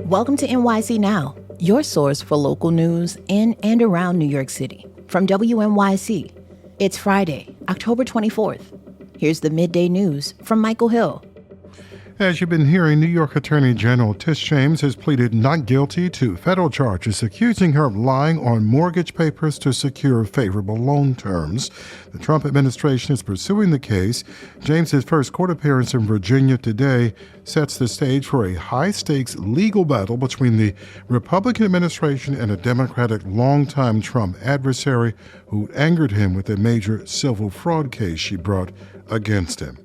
Welcome to NYC Now, your source for local news in and around New York City. From WNYC, it's Friday, October 24th. Here's the midday news from Michael Hill. As you've been hearing, New York Attorney General Letitia James has pleaded not guilty to federal charges accusing her of lying on mortgage papers to secure favorable loan terms. The Trump administration is pursuing the case. James's first court appearance in Virginia today sets the stage for a high-stakes legal battle between the Republican administration and a Democratic longtime Trump adversary who angered him with a major civil fraud case she brought against him.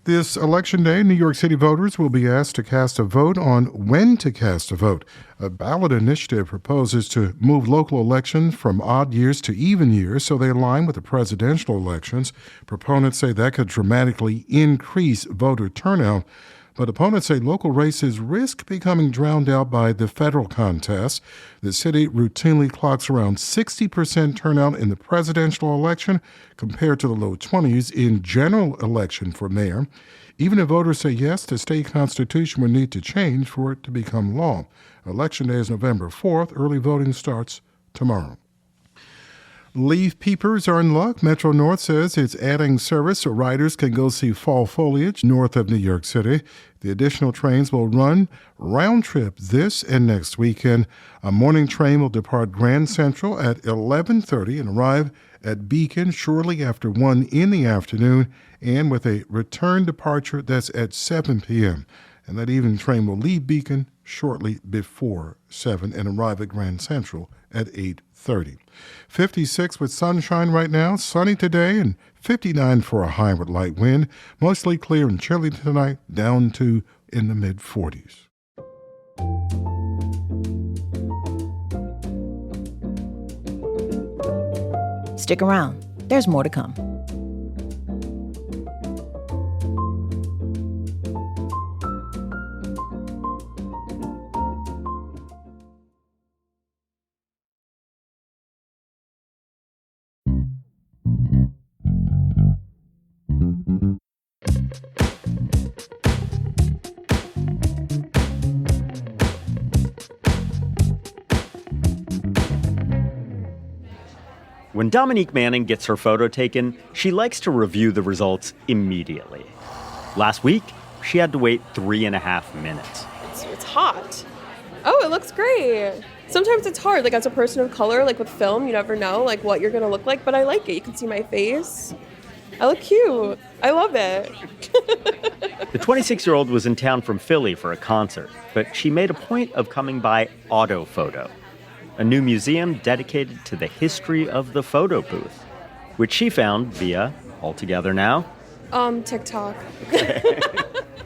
This election day, New York City voters will be asked to cast a vote on when to cast a vote. A ballot initiative proposes to move local elections from odd years to even years so they align with the presidential elections. Proponents say that could dramatically increase voter turnout. But opponents say local races risk becoming drowned out by the federal contest. The city routinely clocks around 60% turnout in the presidential election compared to the low 20s in general election for mayor. Even if voters say yes, the state constitution would need to change for it to become law. Election day is November 4th. Early voting starts tomorrow. Leaf peepers are in luck. Metro North says it's adding service so riders can go see fall foliage north of New York City. The additional trains will run round trip this and next weekend. A morning train will depart Grand Central at 11:30 and arrive at Beacon shortly after 1 in the afternoon, and with a return departure that's at 7 p.m. And that evening train will leave Beacon shortly before 7 and arrive at Grand Central at 8:30. 56 with sunshine right now, sunny today, and 59 for a high with light wind. Mostly clear and chilly tonight, down to in the mid-40s. Stick around. There's more to come. When Dominique Manning gets her photo taken, she likes to review the results immediately. Last week, she had to wait 3.5 minutes. It's hot. Oh, it looks great. Sometimes it's hard, like as a person of color, like with film, you never know like what you're gonna look like, but I like it. You can see my face. I look cute. I love it. The 26-year-old was in town from Philly for a concert, but she made a point of coming by Auto Photo, a new museum dedicated to the history of the photo booth, which she found via Altogether Now. TikTok.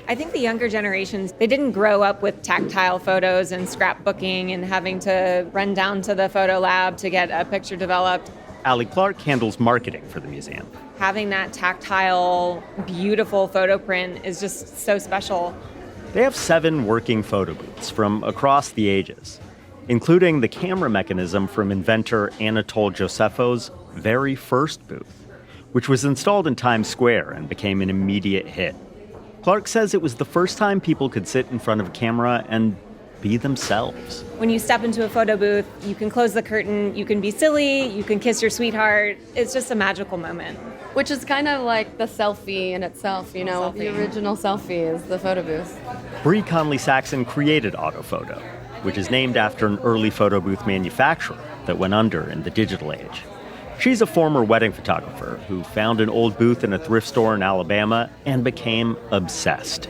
I think the younger generations, they didn't grow up with tactile photos and scrapbooking and having to run down to the photo lab to get a picture developed. Allie Clark handles marketing for the museum. Having that tactile, beautiful photo print is just so special. They have 7 working photo booths from across the ages, including the camera mechanism from inventor Anatole Josepho's very first booth, which was installed in Times Square and became an immediate hit. Clark says it was the first time people could sit in front of a camera and be themselves. When you step into a photo booth, you can close the curtain, you can be silly, you can kiss your sweetheart. It's just a magical moment. Which is kind of like the selfie in itself, you know, the original selfie is the photo booth. Bree Conley-Saxon created Auto Photo, which is named after an early photo booth manufacturer that went under in the digital age. She's a former wedding photographer who found an old booth in a thrift store in Alabama and became obsessed.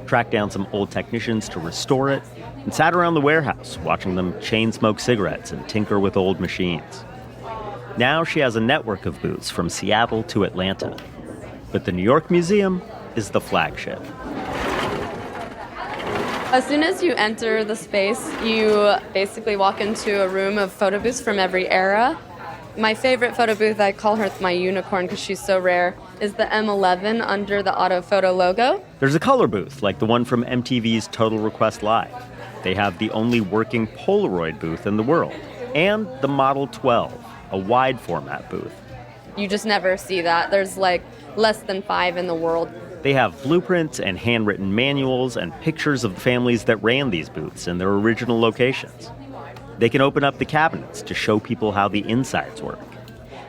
Tracked down some old technicians to restore it and sat around the warehouse watching them chain smoke cigarettes and tinker with old machines. Now she has a network of booths from Seattle to Atlanta. But the New York Museum is the flagship. As soon as you enter the space, you basically walk into a room of photo booths from every era. My favorite photo booth, I call her my unicorn because she's so rare, is the M11 under the Auto Photo logo. There's a color booth like the one from MTV's Total Request Live. They have the only working Polaroid booth in the world. And the Model 12, a wide format booth. You just never see that. There's like less than 5 in the world. They have blueprints and handwritten manuals and pictures of the families that ran these booths in their original locations. They can open up the cabinets to show people how the insides work.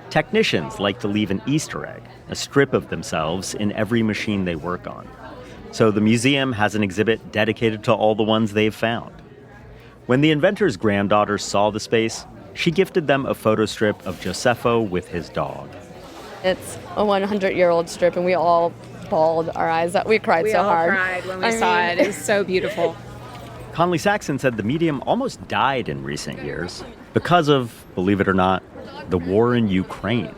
Technicians like to leave an Easter egg, a strip of themselves in every machine they work on. So the museum has an exhibit dedicated to all the ones they've found. When the inventor's granddaughter saw the space, she gifted them a photo strip of Josefo with his dog. It's a 100-year-old strip, and we all bawled our eyes out. We cried so hard. We all cried when we saw it. It was so beautiful. Conley Saxon said the medium almost died in recent years because of, believe it or not, the war in Ukraine.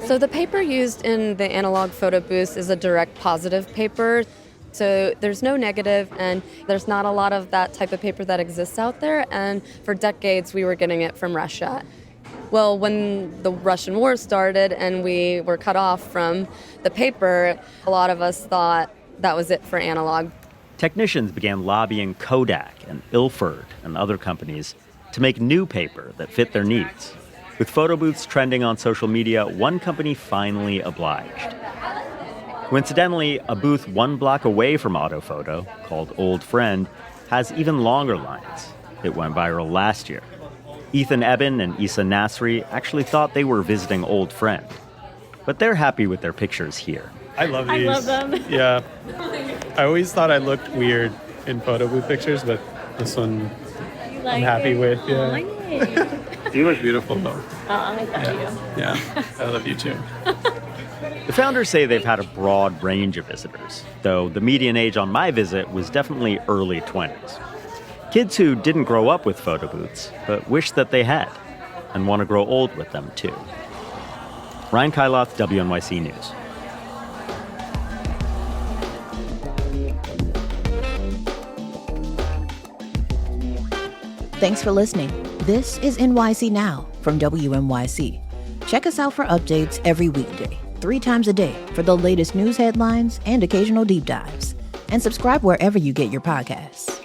So the paper used in the analog photo booths is a direct positive paper. So there's no negative, and there's not a lot of that type of paper that exists out there. And for decades, we were getting it from Russia. Well, when the Russian war started and we were cut off from the paper, a lot of us thought that was it for analog. Technicians began lobbying Kodak and Ilford and other companies to make new paper that fit their needs. With photo booths trending on social media, one company finally obliged. Coincidentally, a booth 1 block away from Autophoto, called Old Friend, has even longer lines. It went viral last year. Ethan Eben and Issa Nasri actually thought they were visiting Old Friend. But they're happy with their pictures here. I love these. I love them. Yeah. I always thought I looked weird in photo booth pictures, but this one I'm happy with. Yeah. You look beautiful, though. I love you. Yeah, I love you too. The founders say they've had a broad range of visitors, though the median age on my visit was definitely early 20s. Kids who didn't grow up with photo booths, but wish that they had, and want to grow old with them too. Ryan Kailath, WNYC News. Thanks for listening. This is NYC Now from WNYC. Check us out for updates every weekday, 3 times a day for the latest news headlines and occasional deep dives. And subscribe wherever you get your podcasts.